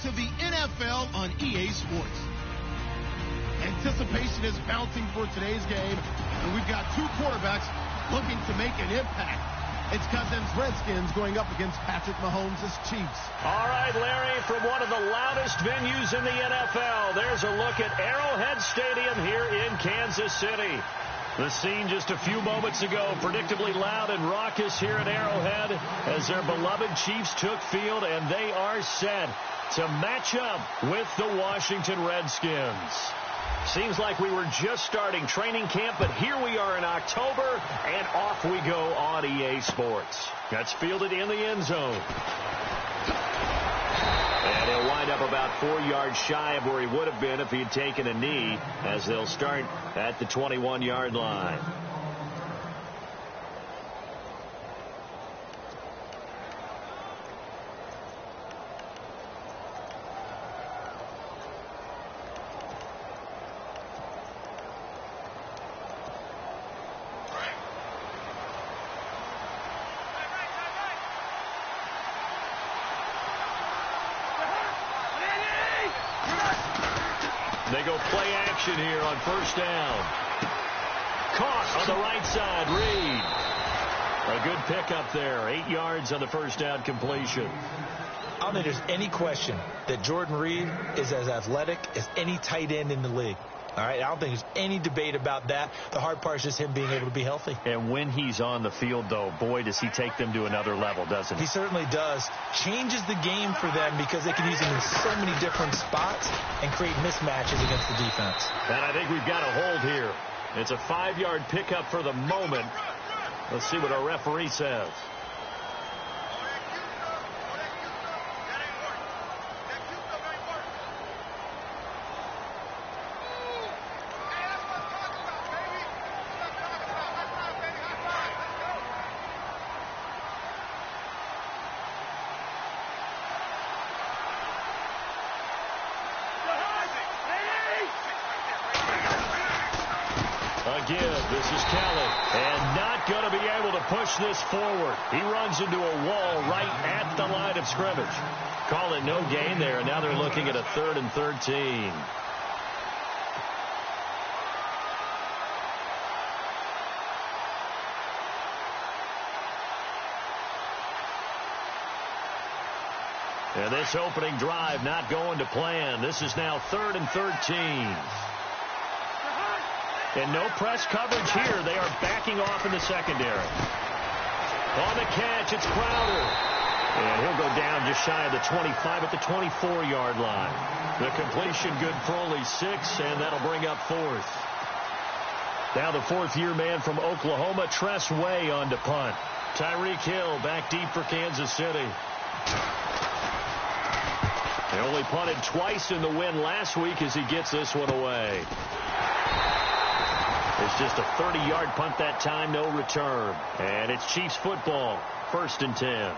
to the NFL on EA Sports. Anticipation is mounting for today's game, and we've got two quarterbacks looking to make an impact. It's Cousins Redskins going up against Patrick Mahomes' Chiefs. All right, Larry, from one of the loudest venues in the NFL, there's a look at Arrowhead Stadium here in Kansas City. The scene just a few moments ago, predictably loud and raucous here at Arrowhead as their beloved Chiefs took field, and they are set to match up with the Washington Redskins. Seems like we were just starting training camp, but here we are in October, and off we go on EA Sports. That's fielded in the end zone. And he'll wind up about 4 yards shy of where he would have been if he had taken a knee, as they'll start at the 21-yard line. They go play action here on first down. Caught on the right side, Reed. A good pickup there. 8 yards on the first down completion. I don't think there's any question that Jordan Reed is as athletic as any tight end in the league. All right, I don't think there's any debate about that. The hard part is just him being able to be healthy. And when he's on the field, though, boy, does he take them to another level, doesn't he? He certainly does. Changes the game for them because they can use him in so many different spots and create mismatches against the defense. And I think we've got a hold here. It's a 5-yard pickup for the moment. Let's see what our referee says. Again, this is Kelly, and not going to be able to push this forward. He runs into a wall right at the line of scrimmage. Call it no gain there, and now they're looking at a 3rd and 13. And this opening drive not going to plan. This is now 3rd and 13. And no press coverage here. They are backing off in the secondary. On the catch, it's Crowder. And he'll go down just shy of the 25 at the 24-yard line. The completion good for only 6, and that'll bring up 4th. Now the 4th-year man from Oklahoma, Tress Way, on to punt. Tyreek Hill back deep for Kansas City. They only punted twice in the win last week as he gets this one away. It's just a 30-yard punt that time, no return. And it's Chiefs football, 1st and 10.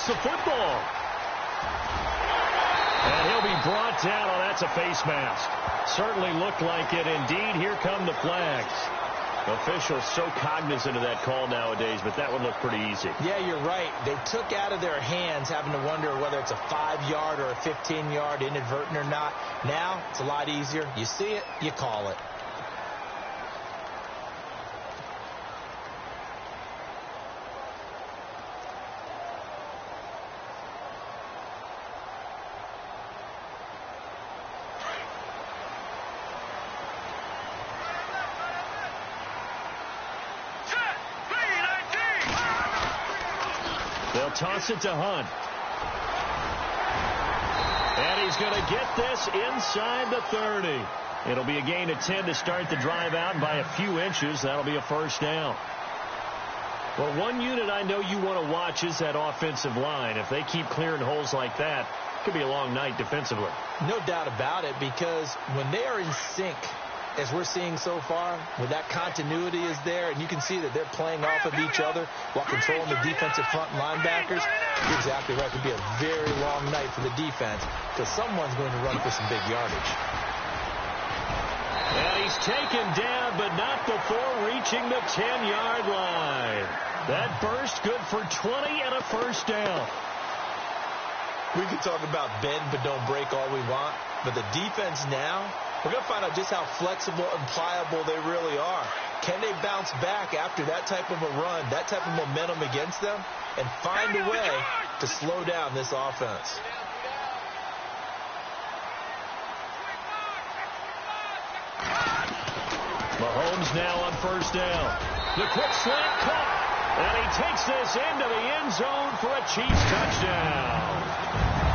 The football. And he'll be brought down. Oh, that's a face mask. Certainly looked like it. Indeed, here come the flags. Officials so cognizant of that call nowadays, but that would look pretty easy. Yeah, you're right. They took out of their hands having to wonder whether it's a 5-yard or a 15-yard, inadvertent or not. Now, it's a lot easier. You see it, you call it. They'll toss it to Hunt. And he's going to get this inside the 30. It'll be a gain of 10 to start the drive out, and by a few inches, that'll be a first down. Well, one unit I know you want to watch is that offensive line. If they keep clearing holes like that, Could be a long night defensively. No doubt about it, because when they are in sync, as we're seeing so far, when that continuity is there, and you can see that they're playing off of each other while controlling the defensive front linebackers, you're exactly right. It could be a very long night for the defense, because someone's going to run for some big yardage. And he's taken down, but not before reaching the 10-yard line. That burst good for 20 and a first down. We can talk about bend but don't break all we want, but the defense now, we're going to find out just how flexible and pliable they really are. Can they bounce back after that type of a run, that type of momentum against them, and find a way to slow down this offense? Mahomes now on first down. The quick slant caught, and he takes this into the end zone for a Chiefs touchdown.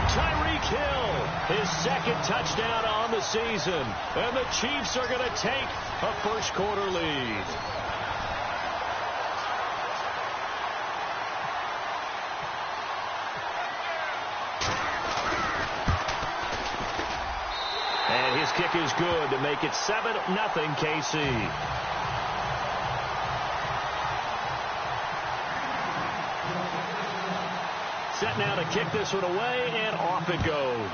Tyreek Hill, his second touchdown on the season, and the Chiefs are going to take a first-quarter lead. And his kick is good to make it 7-0 KC. Set now to kick this one away, and off it goes.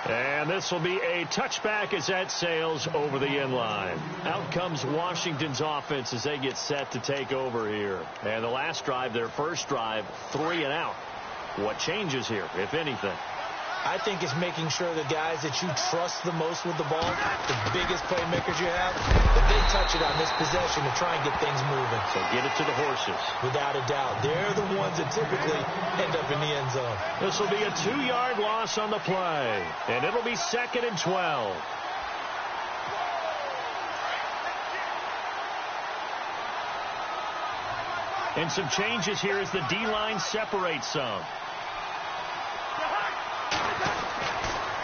And this will be a touchback as that sails over the end line. Out comes Washington's offense as they get set to take over here. And the last drive, their first drive, 3 and out. What changes here, if anything? I think it's making sure the guys that you trust the most with the ball, the biggest playmakers you have, that they touch it on this possession to try and get things moving. So get it to the horses. Without a doubt. They're the ones that typically end up in the end zone. This will be a 2-yard loss on the play. And it'll be 2nd and 12. And some changes here as the D-line separates some.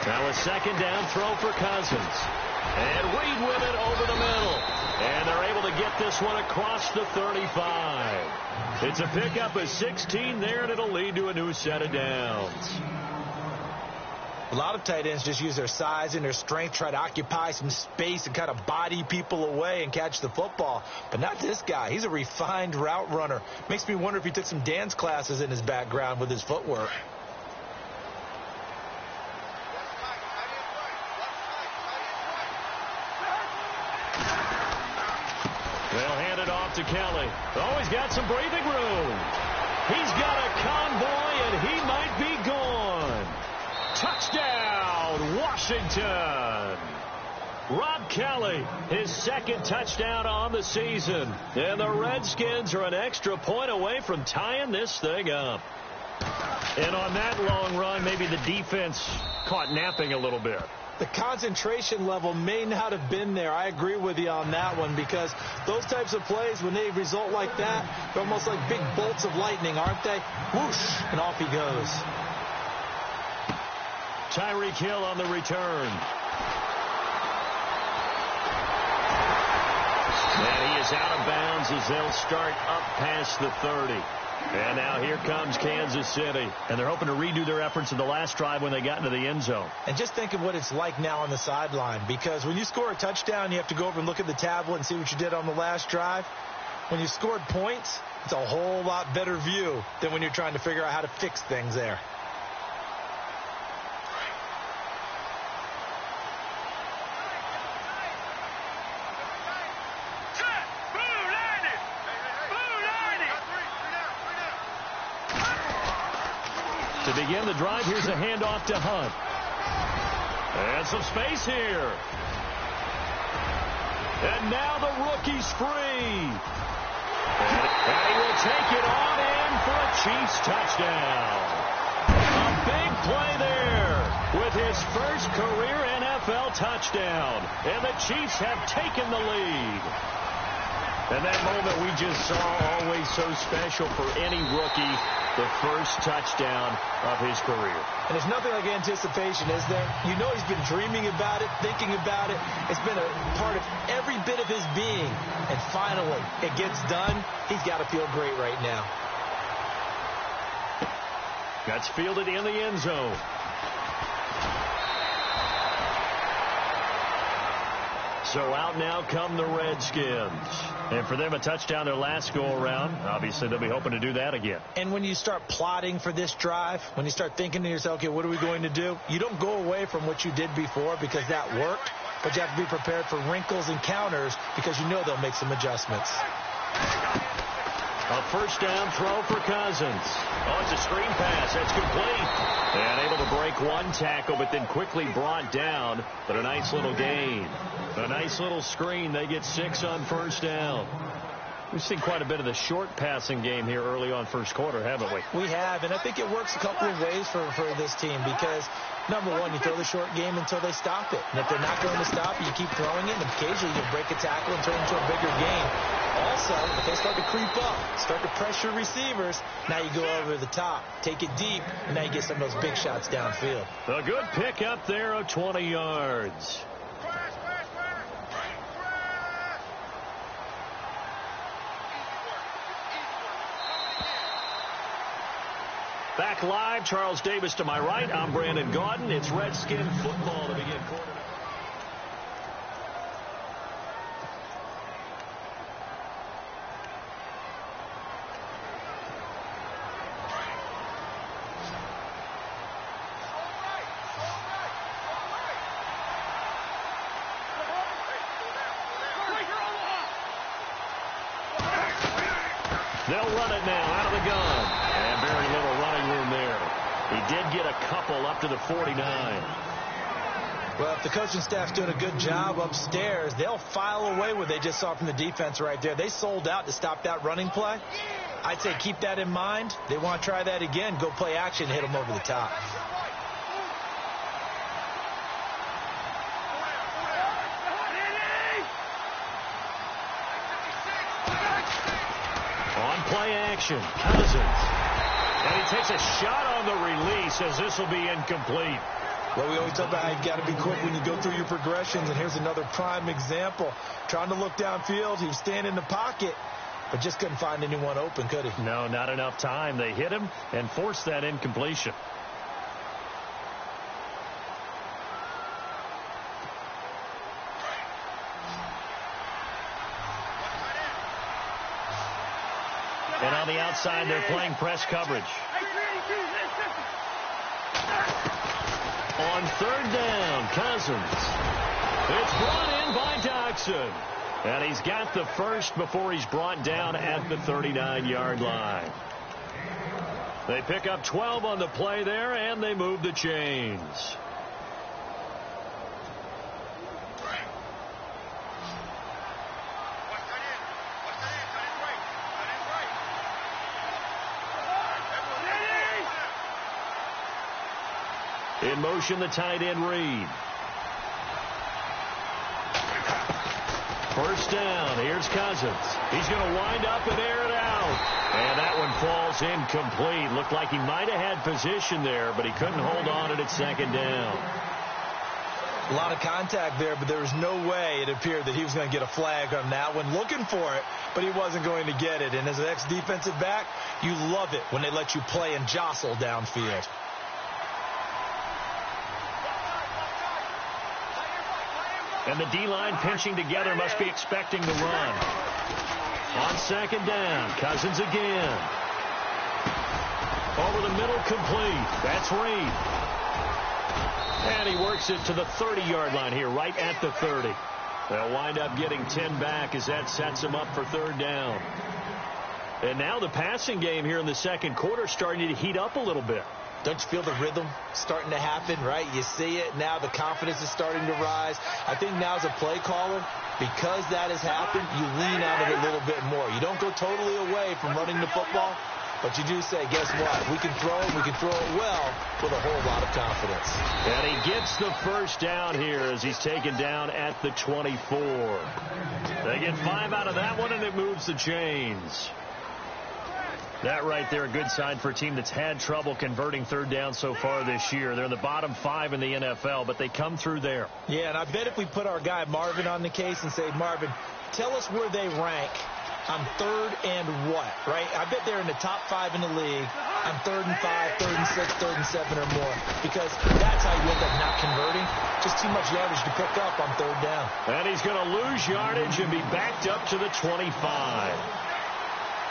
Now a second down throw for Cousins. And Reed with it over the middle. And they're able to get this one across the 35. It's a pickup of 16 there, and it'll lead to a new set of downs. A lot of tight ends just use their size and their strength, try to occupy some space and kind of body people away and catch the football. But not this guy. He's a refined route runner. Makes me wonder if he took some dance classes in his background with his footwork. They'll hand it off to Kelly. Oh, he's got some breathing room. He's got a convoy, and he might be gone. Touchdown, Washington. Rob Kelly, his second touchdown on the season. And the Redskins are an extra point away from tying this thing up. And on that long run, maybe the defense caught napping a little bit. The concentration level may not have been there. I agree with you on that one, because those types of plays, when they result like that, they're almost like big bolts of lightning, aren't they? Whoosh, and off he goes. Tyreek Hill on the return. And he is out of bounds as they'll start up past the 30. And now here comes Kansas City. And they're hoping to redo their efforts in the last drive when they got into the end zone. And just think of what it's like now on the sideline. Because when you score a touchdown, you have to go over and look at the tablet and see what you did on the last drive. When you scored points, it's a whole lot better view than when you're trying to figure out how to fix things there. To begin the drive, here's a handoff to Hunt. And some space here. And now the rookie's free. And he will take it on in for a Chiefs touchdown. A big play there with his first career NFL touchdown. And the Chiefs have taken the lead. And that moment we just saw, always so special for any rookie the first touchdown of his career. And there's nothing like anticipation, is there? You know he's been dreaming about it, thinking about it. It's been a part of every bit of his being. And finally, it gets done. He's got to feel great right now. That's fielded in the end zone. So out now come the Redskins. And for them, a touchdown their last go-around. Obviously, they'll be hoping to do that again. And when you start plotting for this drive, when you start thinking to yourself, okay, what are we going to do? You don't go away from what you did before because that worked, but you have to be prepared for wrinkles and counters because you know they'll make some adjustments. A first down throw for Cousins. Oh, it's a screen pass. That's complete. And able to break one tackle, but then quickly brought down. But a nice little gain. A nice little screen. They get 6 on first down. We've seen quite a bit of the short passing game here early on first quarter, haven't we? We have, and I think it works a couple of ways for this team because, number one, you throw the short game until they stop it. And if they're not going to stop it, you keep throwing it, and occasionally you break a tackle and turn it into a bigger game. Also, if they start to creep up, start to pressure receivers, now you go over the top, take it deep, and now you get some of those big shots downfield. A good pick up there of 20 yards. Back live, Charles Davis to my right. I'm Brandon Gaudin. It's Redskin football to begin quarter. They'll run it now out of the gun. And very little running room there. He did get a couple up to the 49. Well, if the coaching staff's doing a good job upstairs, they'll file away what they just saw from the defense right there. They sold out to stop that running play. I'd say keep that in mind. They want to try that again. Go play action and hit them over the top. Play action. Cousins. And he takes a shot on the release as this will be incomplete. Well, we always talk about how you got to be quick when you go through your progressions, and here's another prime example. Trying to look downfield, he was standing in the pocket, but just couldn't find anyone open, could he? No, not enough time. They hit him and forced that incompletion. And on the outside, they're playing press coverage. On third down, Cousins. It's brought in by Doxson. And he's got the first before he's brought down at the 39-yard line. They pick up 12 on the play there, and they move the chains. In motion, the tight end Reed. First down. Here's Cousins. He's going to wind up and air it out. And that one falls incomplete. Looked like he might have had position there, but he couldn't hold on at second down. A lot of contact there, but there was no way it appeared that he was going to get a flag on that one. Looking for it, but he wasn't going to get it. And as an ex-defensive back, you love it when they let you play and jostle downfield. And the D-line pinching together must be expecting the run. On second down, Cousins again. Over the middle, complete. That's Reed. And he works it to the 30-yard line here, right at the 30. They'll wind up getting 10 back as that sets them up for third down. And now the passing game here in the second quarter starting to heat up a little bit. Don't you feel the rhythm starting to happen, right? You see it now. The confidence is starting to rise. I think now as a play caller, because that has happened, you lean on it a little bit more. You don't go totally away from running the football, but you do say, guess what? We can throw it. We can throw it well with a whole lot of confidence. And he gets the first down here as he's taken down at the 24. They get 5 out of that one, and it moves the chains. That right there, a good sign for a team that's had trouble converting third down so far this year. They're in the bottom 5 in the NFL, but they come through there. Yeah, and I bet if we put our guy Marvin on the case and say, Marvin, tell us where they rank on third and what, right? I bet they're in the top 5 in the league on 3rd and 5, 3rd and 6, 3rd and 7 or more, because that's how you end up not converting. Just too much yardage to pick up on third down. And he's going to lose yardage and be backed up to the 25.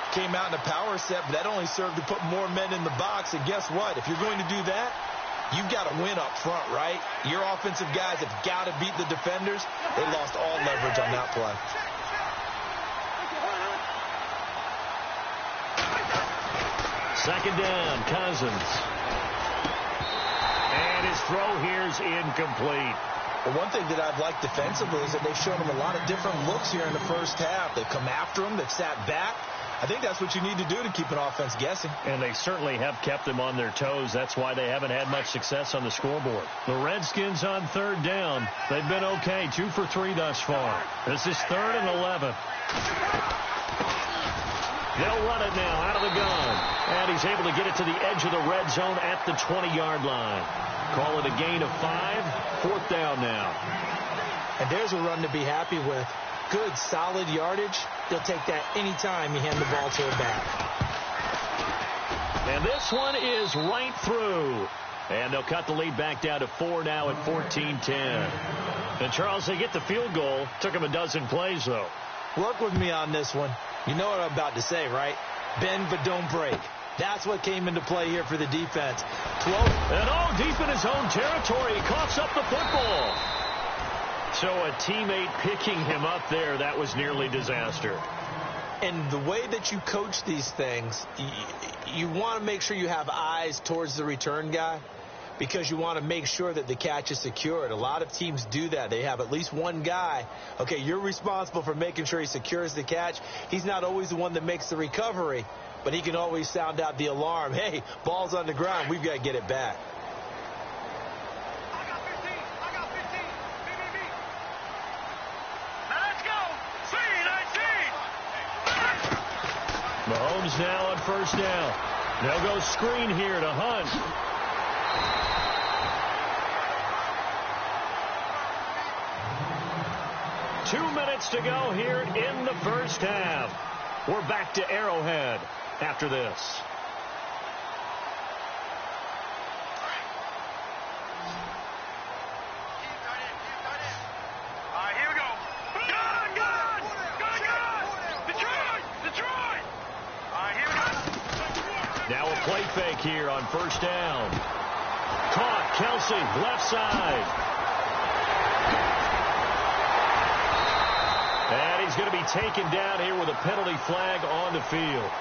Came out in a power set, but that only served to put more men in the box. And guess what? If you're going to do that, you've got to win up front, right? Your offensive guys have got to beat the defenders. They lost all leverage on that play. Second down, Cousins. And his throw here is incomplete. Well, one thing that I've liked defensively is that they've shown him a lot of different looks here in the first half. They've come after him. They've sat back. I think that's what you need to do to keep an offense guessing. And they certainly have kept them on their toes. That's why they haven't had much success on the scoreboard. The Redskins on third down. They've been okay. 2 for 3 thus far. This is 3rd and 11. They'll run it now out of the gun. And he's able to get it to the edge of the red zone at the 20-yard line. Call it a gain of 5. 4th down now. And there's a run to be happy with. Good, solid yardage. They'll take that anytime you hand the ball to a back. And this one is right through. And they'll cut the lead back down to 4 now at 14-10. And, Charles, they get the field goal. Took them a dozen plays, though. Work with me on this one. You know what I'm about to say, right? Bend but don't break. That's what came into play here for the defense. 12. And all deep in his own territory. He coughs up the football. So a teammate picking him up there, that was nearly disaster. And the way that you coach these things, you want to make sure you have eyes towards the return guy because you want to make sure that the catch is secured. A lot of teams do that. They have at least one guy. Okay, you're responsible for making sure he secures the catch. He's not always the one that makes the recovery, but he can always sound out the alarm. Hey, ball's on the ground. We've got to get it back. Mahomes now on first down. They'll go screen here to Hunt. 2 minutes to go here in the first half. We're back to Arrowhead after this. Now a play fake here on first down. Caught, Kelsey, left side. And he's going to be taken down here with a penalty flag on the field.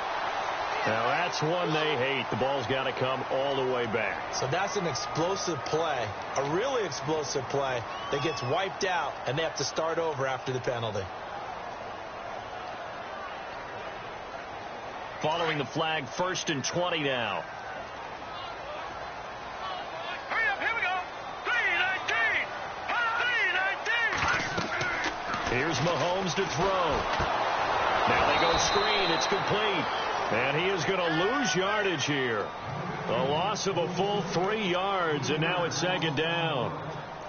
Now that's one they hate. The ball's got to come all the way back. So that's an explosive play, a really explosive play that gets wiped out, and they have to start over after the penalty. Following the flag, 1st and 20 now. Hurry up, here we go. 3-19. Here's Mahomes to throw. Now they go screen. It's complete. And he is going to lose yardage here. A loss of a full 3 yards, and now it's 2nd down.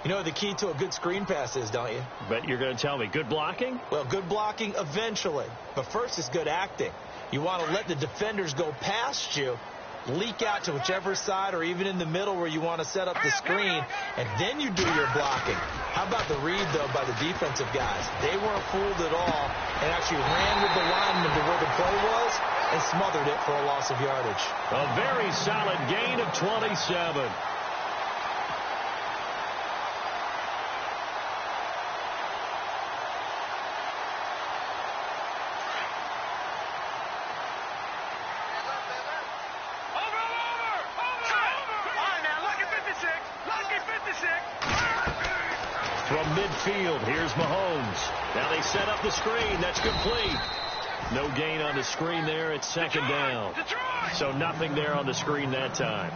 You know what the key to a good screen pass is, don't you? Bet you're going to tell me. Good blocking? Well, good blocking eventually. But first is good acting. You want to let the defenders go past you, leak out to whichever side or even in the middle where you want to set up the screen, and then you do your blocking. How about the read, though, by the defensive guys? They weren't fooled at all and actually ran with the lineman to where the play was and smothered it for a loss of yardage. A very solid gain of 27. From midfield, here's Mahomes. Now they set up the screen. That's complete. No gain on the screen there. It's 2nd down. So nothing there on the screen that time.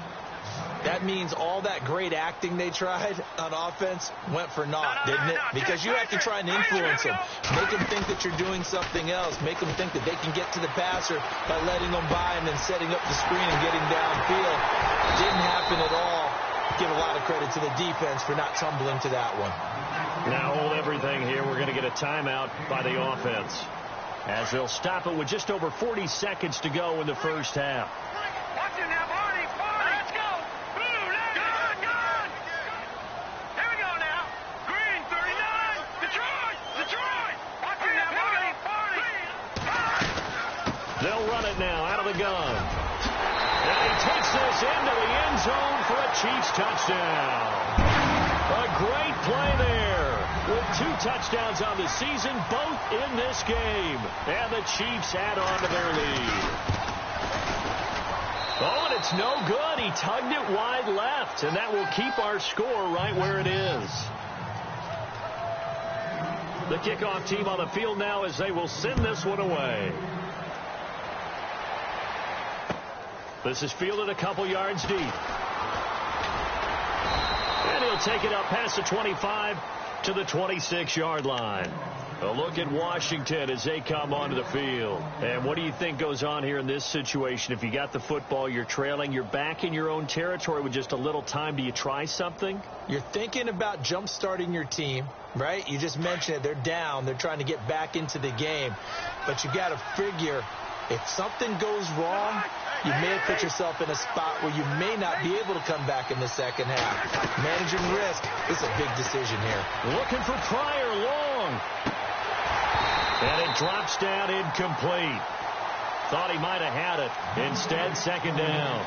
That means all that great acting they tried on offense went for naught, didn't it? Because you have to try and influence them. Make them think that you're doing something else. Make them think that they can get to the passer by letting them by and then setting up the screen and getting downfield. Didn't happen at all. Give a lot of credit to the defense for not tumbling to that one. Now hold everything here. We're going to get a timeout by the offense, as they'll stop it with just over 40 seconds to go in the first half. Watch it now, Barney. Let's go. Blue, good. Here we go now. Green, 39. Detroit. Watch it now, Barney. They'll run it now out of the gun. And he takes this into the end zone for a Chiefs touchdown. A great play there. With 2 touchdowns on the season, both in this game. And the Chiefs add on to their lead. Oh, and it's no good. He tugged it wide left, and that will keep our score right where it is. The kickoff team on the field now as they will send this one away. This is fielded a couple yards deep. And he'll take it up past the 25 to the 26-yard line. A look at Washington as they come onto the field. And what do you think goes on here in this situation? If you got the football, you're trailing, you're back in your own territory with just a little time. Do you try something? You're thinking about jump-starting your team, right? You just mentioned it. They're down. They're trying to get back into the game. But you got to figure if something goes wrong, you may have put yourself in a spot where you may not be able to come back in the second half. Managing risk is a big decision here. Looking for Pryor long. And it drops down incomplete. Thought he might have had it. Instead, second down.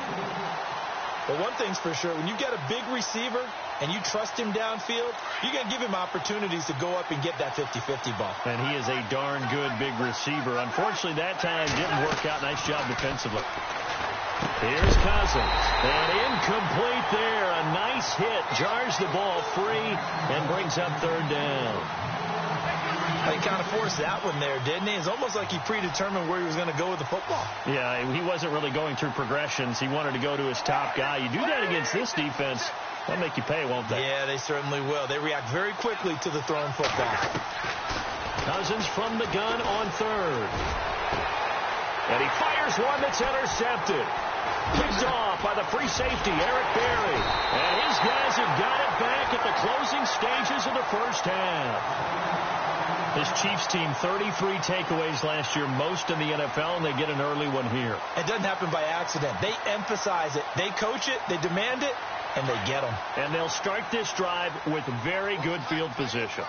Well, one thing's for sure. When you get a big receiver and you trust him downfield, you're going to give him opportunities to go up and get that 50-50 ball. And he is a darn good big receiver. Unfortunately, that time didn't work out. Nice job defensively. Here's Cousins. And incomplete there. A nice hit. Jars the ball free and brings up third down. He kind of forced that one there, didn't he? It's almost like he predetermined where he was going to go with the football. Yeah, he wasn't really going through progressions. He wanted to go to his top guy. You do that against this defense, they'll make you pay, won't they? Yeah, they certainly will. They react very quickly to the thrown football. Cousins from the gun on third. And he fires one that's intercepted. Picked off by the free safety, Eric Berry. And his guys have got it back at the closing stages of the first half. This Chiefs team, 33 takeaways last year, most in the NFL, and they get an early one here. It doesn't happen by accident. They emphasize it. They coach it. They demand it, and they get them. And they'll start this drive with very good field position.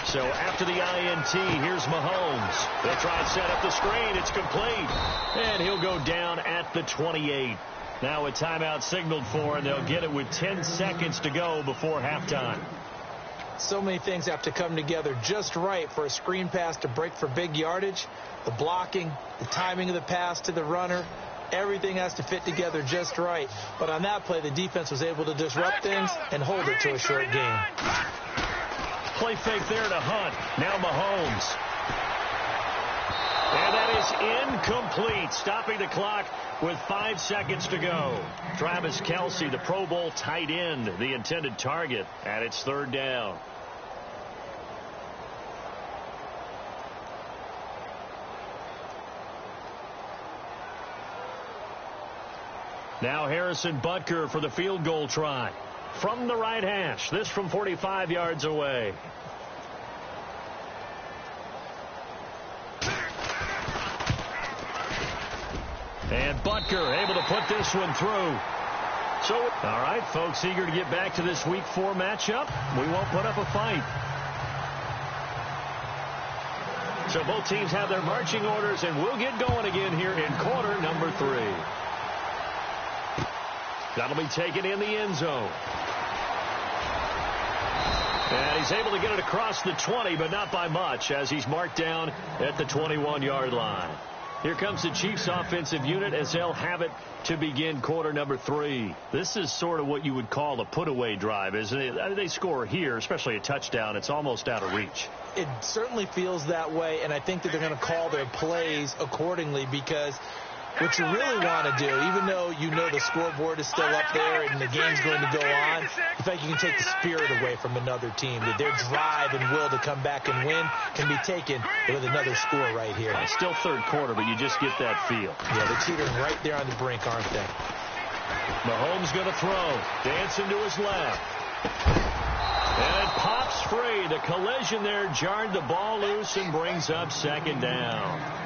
So after the INT, here's Mahomes. They'll try and set up the screen. It's complete. And he'll go down at the 28. Now a timeout signaled for, and they'll get it with 10 seconds to go before halftime. So many things have to come together just right for a screen pass to break for big yardage. The blocking, the timing of the pass to the runner, everything has to fit together just right. But on that play, the defense was able to disrupt things and hold it to a short game. Play fake there to Hunt. Now Mahomes. And that is incomplete, stopping the clock with 5 seconds to go. Travis Kelce, the Pro Bowl tight end, the intended target, and it's third down. Now Harrison Butker for the field goal try. From the right hash, this from 45 yards away. And Butker able to put this one through. So, all right, folks, eager to get back to this Week 4 matchup. We won't put up a fight. So both teams have their marching orders, and we'll get going again here in quarter number 3. That'll be taken in the end zone. And he's able to get it across the 20, but not by much, as he's marked down at the 21-yard line. Here comes the Chiefs offensive unit as they'll have it to begin quarter number 3. This is sort of what you would call a put-away drive, isn't it? I mean, they score here, especially a touchdown. It's almost out of reach. It certainly feels that way, and I think that they're going to call their plays accordingly because What you really want to do, even though you know the scoreboard is still up there and the game's going to go on, the fact you can take the spirit away from another team, that their drive and will to come back and win can be taken with another score right here. It's still third quarter, but you just get that feel. Yeah, they're teetering right there on the brink, aren't they? Mahomes going to throw. Dancing to his left. And it pops free. The collision there jarred the ball loose and brings up second down.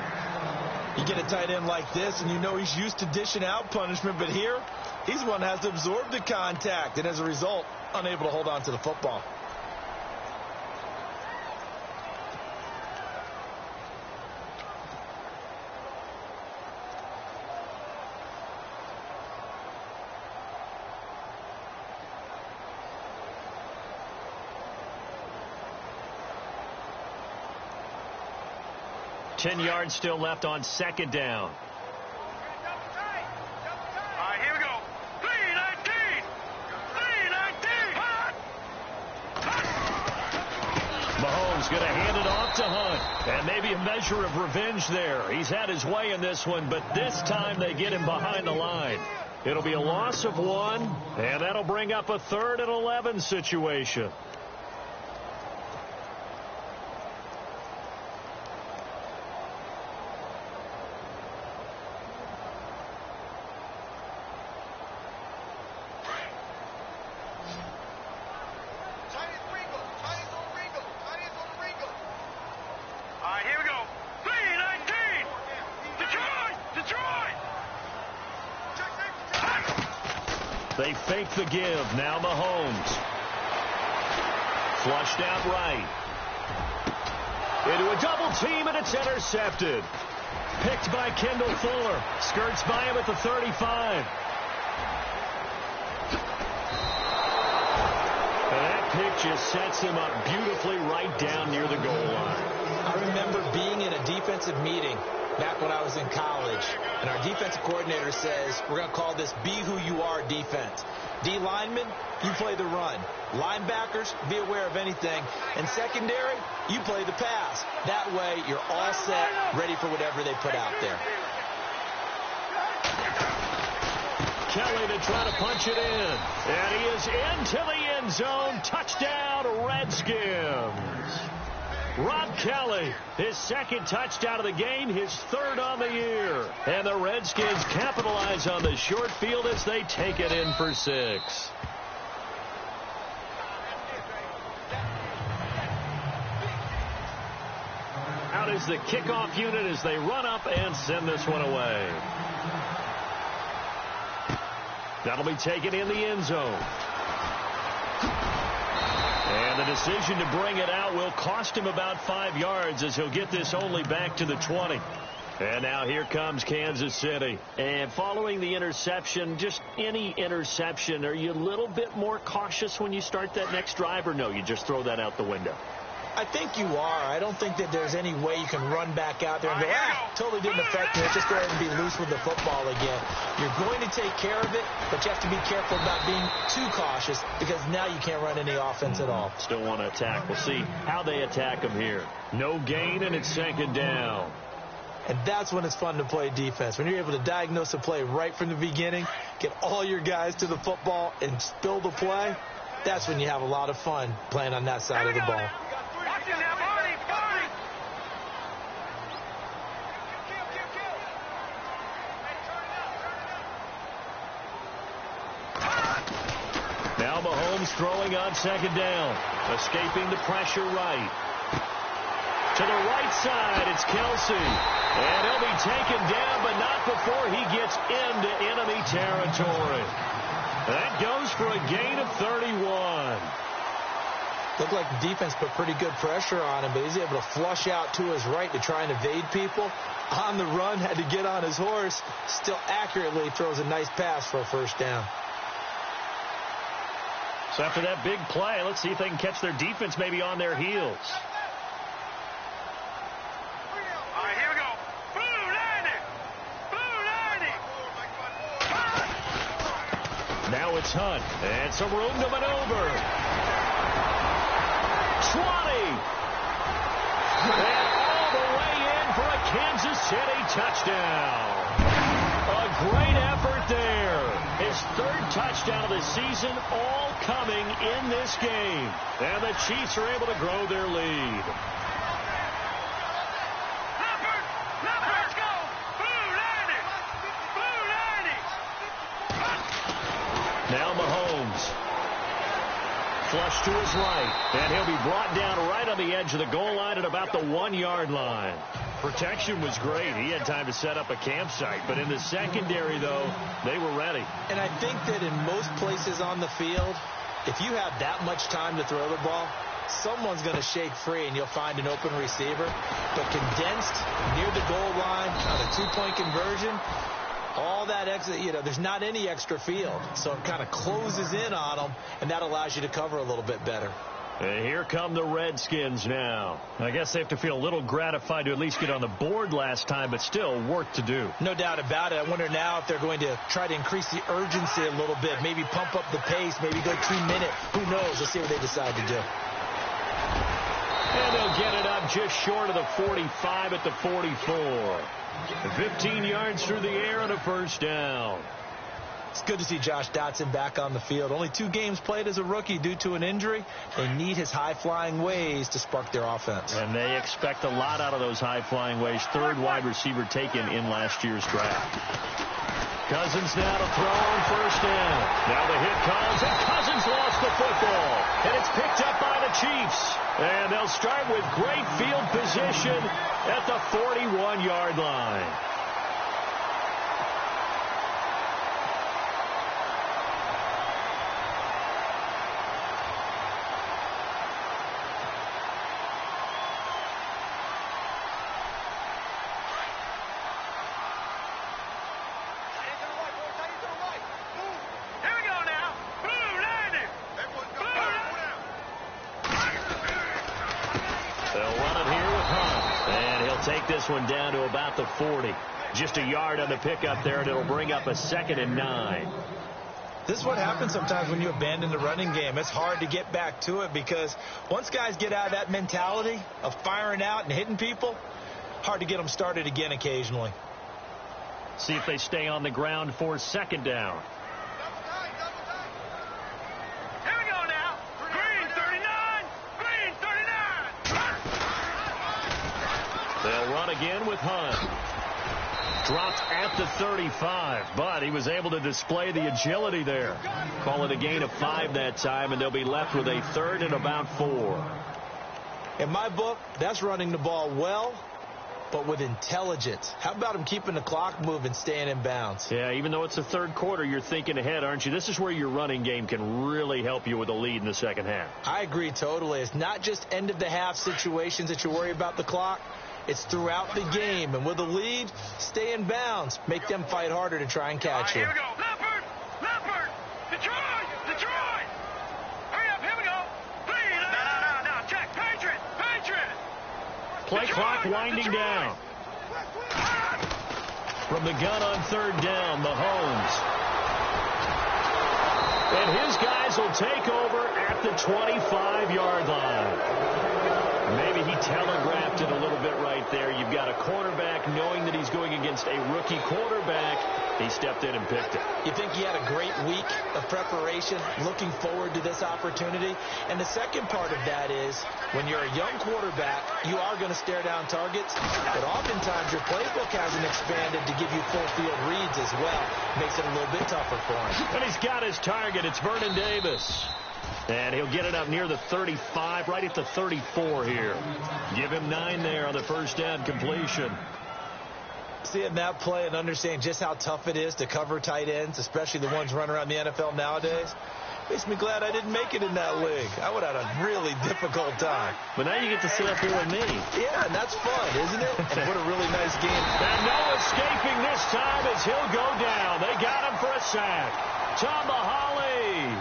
You get a tight end like this, and you know he's used to dishing out punishment, but here, he's the one that has to absorb the contact, and as a result, unable to hold on to the football. Ten yards still left on second down. All right, here we go. 3-19. 3-19. Mahomes going to hand it off to Hunt. And maybe a measure of revenge there. He's had his way in this one, but this time they get him behind the line. It'll be a loss of 1, and that'll bring up a 3rd and 11 situation. They fake the give. Now Mahomes. Flushed out right. Into a double team, and it's intercepted. Picked by Kendall Fuller. Skirts by him at the 35. And that pick just sets him up beautifully right down near the goal line. I remember being in a defensive meeting back when I was in college, and our defensive coordinator says, we're going to call this Be Who You Are defense. D linemen, you play the run. Linebackers, be aware of anything. And secondary, you play the pass. That way, you're all set, ready for whatever they put out there. Kelly to try to punch it in. And he is into the end zone. Touchdown, Redskins. Rob Kelly, his second touchdown of the game, his 3rd on the year. And the Redskins capitalize on the short field as they take it in for 6. Out is the kickoff unit as they run up and send this one away. That'll be taken in the end zone. And the decision to bring it out will cost him about 5 yards as he'll get this only back to the 20. And now here comes Kansas City. And following the interception, just any interception, are you a little bit more cautious when you start that next drive, or no, you just throw that out the window? I think you are. I don't think that there's any way you can run back out there and go, totally didn't affect me. Let's just go ahead and be loose with the football again. You're going to take care of it, but you have to be careful about being too cautious because now you can't run any offense at all. Still want to attack. We'll see how they attack him here. No gain, and it's second down. And that's when it's fun to play defense. When you're able to diagnose a play right from the beginning, get all your guys to the football, and spill the play, that's when you have a lot of fun playing on that side of the ball. Now Mahomes throwing on second down. Escaping the pressure right. To the right side, it's Kelsey. And he'll be taken down, but not before he gets into enemy territory. That goes for a gain of 31. Looked like the defense put pretty good pressure on him, but he's able to flush out to his right to try and evade people. On the run, had to get on his horse. Still accurately throws a nice pass for a first down. So after that big play, let's see if they can catch their defense maybe on their heels. All right, here we go. Blue 90. Now it's Hunt. And some room to maneuver. 20. And all the way in for a Kansas City touchdown. A great effort there. His third touchdown of the season, all coming in this game. And the Chiefs are able to grow their lead. Let's go. Now Mahomes. Flush to his right. And he'll be brought down right on the edge of the goal line at about the 1-yard line. Protection was great. He had time to set up a campsite. But in the secondary, though, they were ready. And I think that in most places on the field, if you have that much time to throw the ball, someone's going to shake free and you'll find an open receiver. But condensed near the goal line on a two-point conversion, all that extra, there's not any extra field. So it kind of closes in on them, and that allows you to cover a little bit better. And here come the Redskins now. I guess they have to feel a little gratified to at least get on the board last time, but still work to do. No doubt about it. I wonder now if they're going to try to increase the urgency a little bit, maybe pump up the pace, maybe go 2 minute. Who knows? Let's see what they decide to do. And they'll get it up just short of the 45 at the 44. 15 yards through the air and a first down. It's good to see Josh Dotson back on the field. Only 2 games played as a rookie due to an injury. They need his high-flying ways to spark their offense. And they expect a lot out of those high-flying ways. Third wide receiver taken in last year's draft. Cousins now to throw on first down. Now the hit comes, and Cousins lost the football. And it's picked up by the Chiefs. And they'll start with great field position at the 41-yard line. Take this one down to about the 40. Just a yard on the pickup there, and it'll bring up a 2nd and 9. This is what happens sometimes when you abandon the running game. It's hard to get back to it because once guys get out of that mentality of firing out and hitting people, hard to get them started again occasionally. See if they stay on the ground for 2nd down. They'll run again with Hunt. Dropped at the 35, but he was able to display the agility there. Call it a gain of 5 that time, and they'll be left with a 3rd and about 4. In my book, that's running the ball well, but with intelligence. How about him keeping the clock moving, staying in bounds? Yeah, even though it's the 3rd quarter, you're thinking ahead, aren't you? This is where your running game can really help you with a lead in the second half. I agree totally. It's not just end-of-the-half situations that you worry about the clock. It's throughout the game, and with a lead, stay in bounds. Make them fight harder to try and catch you. Here we go. Leopard. Detroit. Hurry up. Here we go. Please. No. Check. Patriot. Play clock winding down. From the gun on 3rd down, Mahomes. And his guys will take over at the 25-yard line. Maybe he telegraphed it a little bit right there. You've got a quarterback knowing that he's going against a rookie quarterback. He stepped in and picked it. You think he had a great week of preparation, looking forward to this opportunity? And the second part of that is, when you're a young quarterback, you are going to stare down targets, but oftentimes your playbook hasn't expanded to give you full field reads as well. Makes it a little bit tougher for him. And he's got his target. It's Vernon Davis. And he'll get it up near the 35, right at the 34 here. Give him 9 there on the first down completion. Seeing that play and understanding just how tough it is to cover tight ends, especially the ones running around the NFL nowadays, makes me glad I didn't make it in that league. I would have had a really difficult time. But now you get to sit up here with me. Yeah, and that's fun, isn't it? And what a really nice game. And no escaping this time as he'll go down. They got him for a sack. Tomahali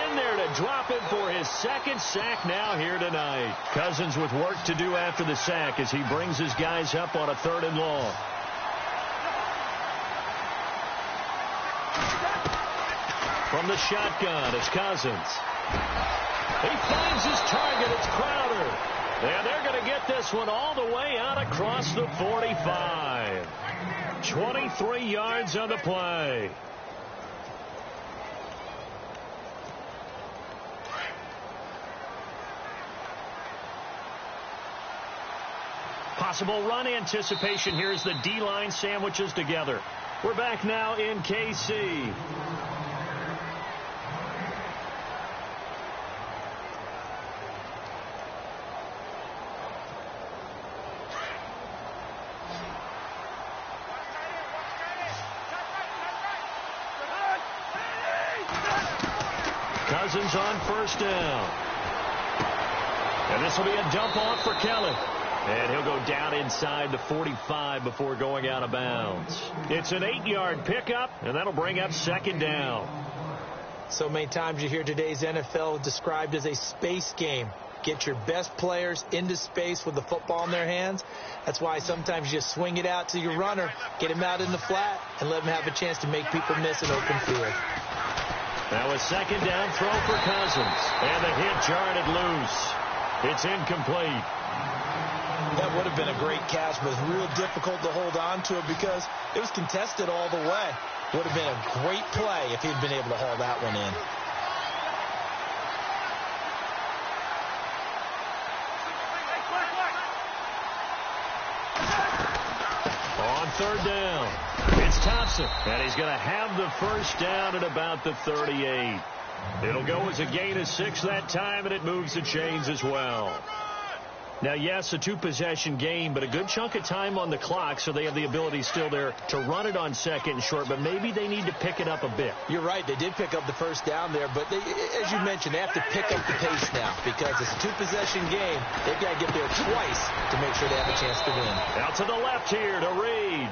in there to drop him for his 2nd sack now here tonight. Cousins with work to do after the sack as he brings his guys up on a 3rd and long. From the shotgun, it's Cousins. He finds his target. It's Crowder. And they're going to get this one all the way out across the 45. 23 yards on the play. Possible run anticipation here as the D-line sandwiches together. We're back now in KC. Cousins on first down. And this will be a dump off for Kelly. And he'll go down inside the 45 before going out of bounds. It's an 8-yard pickup, and that'll bring up second down. So many times you hear today's NFL described as a space game. Get your best players into space with the football in their hands. That's why sometimes you swing it out to your runner, get him out in the flat, and let him have a chance to make people miss an open field. Now a second down throw for Cousins. And the hit jarred it loose. It's incomplete. That would have been a great catch, but it's real difficult to hold on to it because it was contested all the way. Would have been a great play if he'd been able to haul that one in. On third down, it's Thompson, and he's going to have the first down at about the 38. It'll go as a gain of 6 that time, and it moves the chains as well. Now, yes, a 2-possession game, but a good chunk of time on the clock, so they have the ability still there to run it on second and short, but maybe they need to pick it up a bit. You're right. They did pick up the first down there, but as you mentioned, they have to pick up the pace now because it's a 2-possession game. They've got to get there twice to make sure they have a chance to win. Out to the left here to Reed.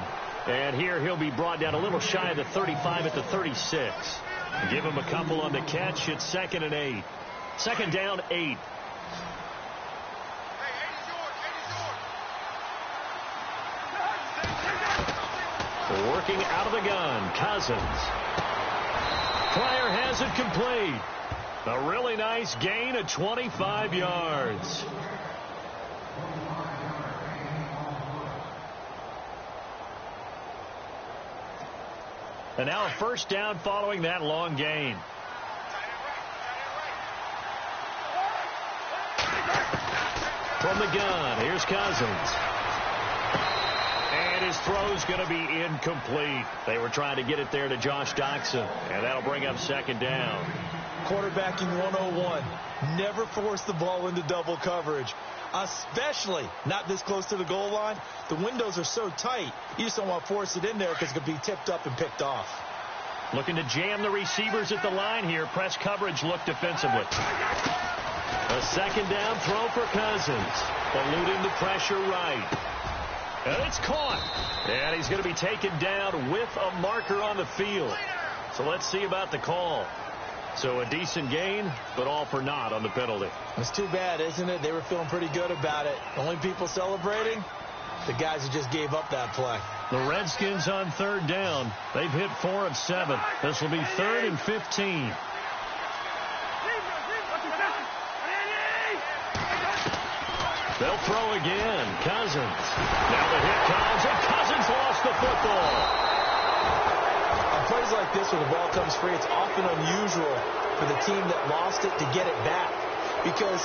And here he'll be brought down a little shy of the 35 at the 36. Give him a couple on the catch. It's 2nd and 8. Second down, 8. Working out of the gun, Cousins. Pryor has it complete. A really nice gain of 25 yards. And now a first down following that long gain. From the gun, here's Cousins. And his throw's going to be incomplete. They were trying to get it there to Josh Doxson, and that'll bring up second down. Quarterbacking 101. Never force the ball into double coverage, especially not this close to the goal line. The windows are so tight, you just don't want to force it in there because it could be tipped up and picked off. Looking to jam the receivers at the line here. Press coverage look defensively. A second down throw for Cousins. Eluding the pressure right. And it's caught. And he's going to be taken down with a marker on the field. So let's see about the call. So a decent gain, but all for naught on the penalty. It's too bad, isn't it? They were feeling pretty good about it. Only people celebrating, the guys who just gave up that play. The Redskins on third down. They've hit 4 of 7. This will be 3rd and 15. They'll throw again. Cousins. Now the hit comes, and Cousins lost the football. On plays like this where the ball comes free, it's often unusual for the team that lost it to get it back because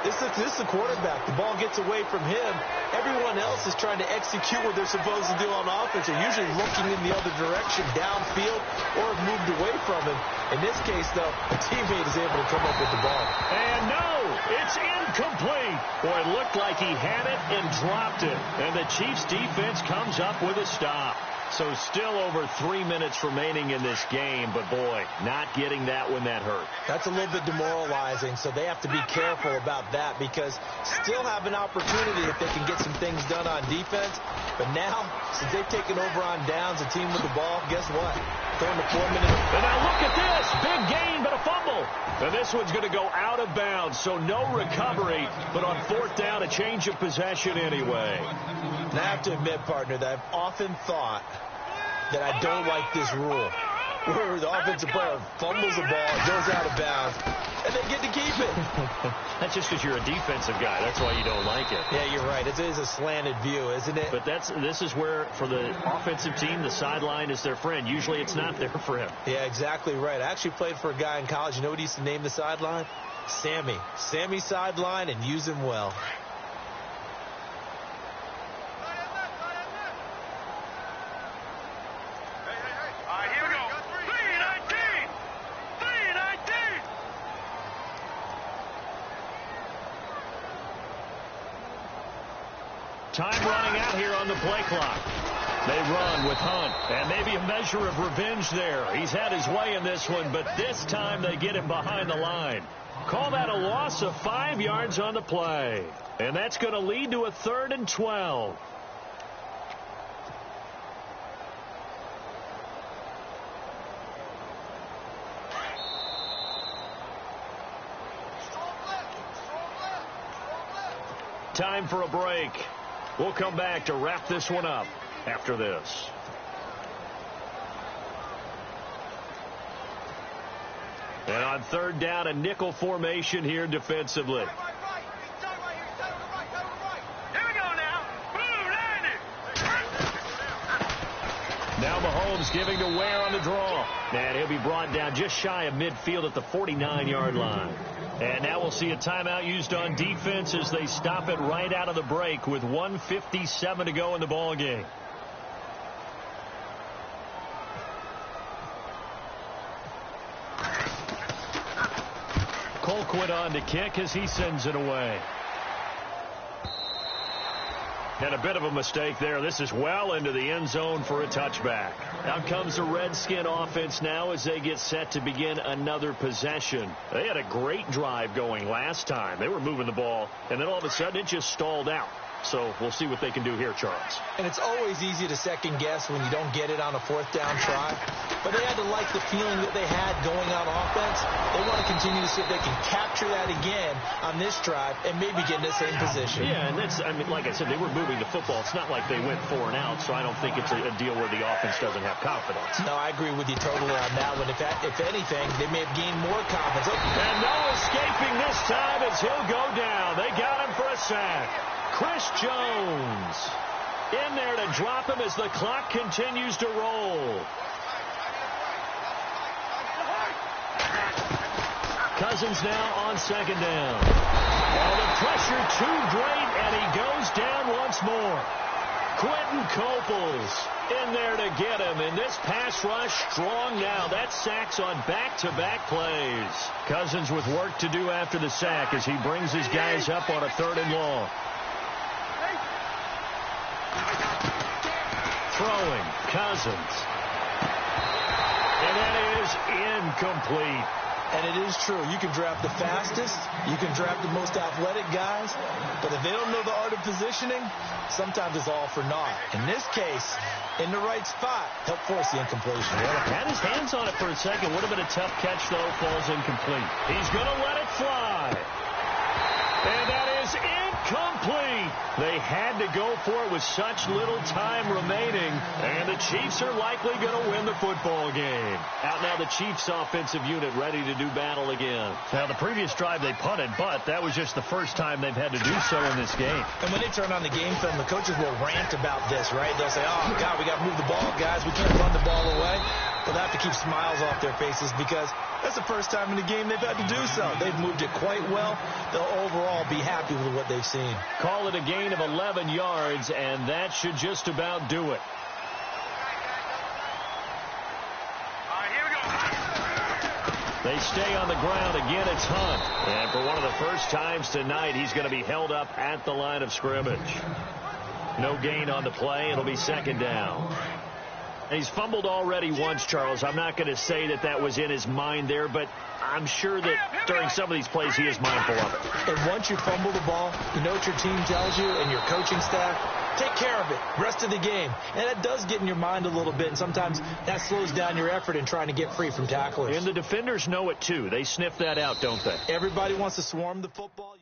this is the quarterback. The ball gets away from him. Everyone else is trying to execute what they're supposed to do on offense. They're usually looking in the other direction, downfield, or have moved away from him. In this case, though, a teammate is able to come up with the ball. And no, it's incomplete. Boy, it looked like he had it and dropped it. And the Chiefs defense comes up with a stop. So still over 3 minutes remaining in this game, but boy, not getting that when that hurt. That's a little bit demoralizing, so they have to be careful about that because still have an opportunity if they can get some things done on defense. But now, since they've taken over on downs, a team with the ball, guess what? Going to 4 minutes. And now look at this. Big gain, but a fumble. And this one's going to go out of bounds, so no recovery, but on 4th down, a change of possession anyway. And I have to admit, partner, that I've often thought that I don't like this rule. where the offensive player fumbles the ball, goes out of bounds, and they get to keep it. That's just because you're a defensive guy. That's why you don't like it. Yeah, you're right. It is a slanted view, isn't it? But this is where, for the offensive team, the sideline is their friend. Usually it's not there for him. Yeah, exactly right. I actually played for a guy in college. You know what he used to name the sideline? Sammy. Sammy sideline, and use him well. Time running out here on the play clock. They run with Hunt, and maybe a measure of revenge there. He's had his way in this one, but this time they get him behind the line. Call that a loss of 5 yards on the play. And that's going to lead to a 3rd and 12. Time for a break. We'll come back to wrap this one up after this. And on 3rd down, a nickel formation here defensively. Here we go now. Now Mahomes giving to Ware on the draw. And he'll be brought down just shy of midfield at the 49-yard line. And now we'll see a timeout used on defense as they stop it right out of the break with 1:57 to go in the ball game. Colquitt on to kick as he sends it away. And a bit of a mistake there. This is well into the end zone for a touchback. Out comes the Redskin offense now as they get set to begin another possession. They had a great drive going last time. They were moving the ball, and then all of a sudden it just stalled out. So we'll see what they can do here, Charles. And it's always easy to second guess when you don't get it on a 4th down try. But they had to like the feeling that they had going on offense. They want to continue to see if they can capture that again on this drive and maybe get in the same position. Yeah, and that's, I mean, like I said, they were moving the football. It's not like they went 4 and out, so I don't think it's a deal where the offense doesn't have confidence. No, I agree with you totally on that one. If anything, they may have gained more confidence. And no escaping this time as he'll go down. They got him for a sack. Chris Jones in there to drop him as the clock continues to roll. Cousins now on 2nd down. Oh, the pressure too great, and he goes down once more. Quentin Coples in there to get him, and this pass rush strong now. That's sacks on back-to-back plays. Cousins with work to do after the sack as he brings his guys up on a 3rd and long. Throwing, Cousins. And that is incomplete. And it is true. You can draft the fastest. You can draft the most athletic guys. But if they don't know the art of positioning, sometimes it's all for naught. In this case, in the right spot, help force the incompletion. Had his hands on it for a second. Would have been a tough catch, though. Falls incomplete. He's going to let it fly. And that is incomplete. They had to go for it with such little time remaining. And the Chiefs are likely going to win the football game. Out now the Chiefs offensive unit ready to do battle again. Now the previous drive they punted, but that was just the first time they've had to do so in this game. And when they turn on the game film, the coaches will rant about this, right? They'll say, oh, God, we got to move the ball, guys. We can't run the ball away. But they have to keep smiles off their faces because that's the first time in the game they've had to do so. They've moved it quite well. They'll overall be happy with what they've seen. Call it a gain of 11 yards, and that should just about do it. All right, here we go. They stay on the ground. Again, it's Hunt. And for one of the first times tonight, he's going to be held up at the line of scrimmage. No gain on the play. It'll be 2nd down. He's fumbled already once, Charles. I'm not going to say that that was in his mind there, but I'm sure that during some of these plays he is mindful of it. And once you fumble the ball, you know what your team tells you and your coaching staff? Take care of it. Rest of the game. And that does get in your mind a little bit, and sometimes that slows down your effort in trying to get free from tacklers. And the defenders know it, too. They sniff that out, don't they? Everybody wants to swarm the football.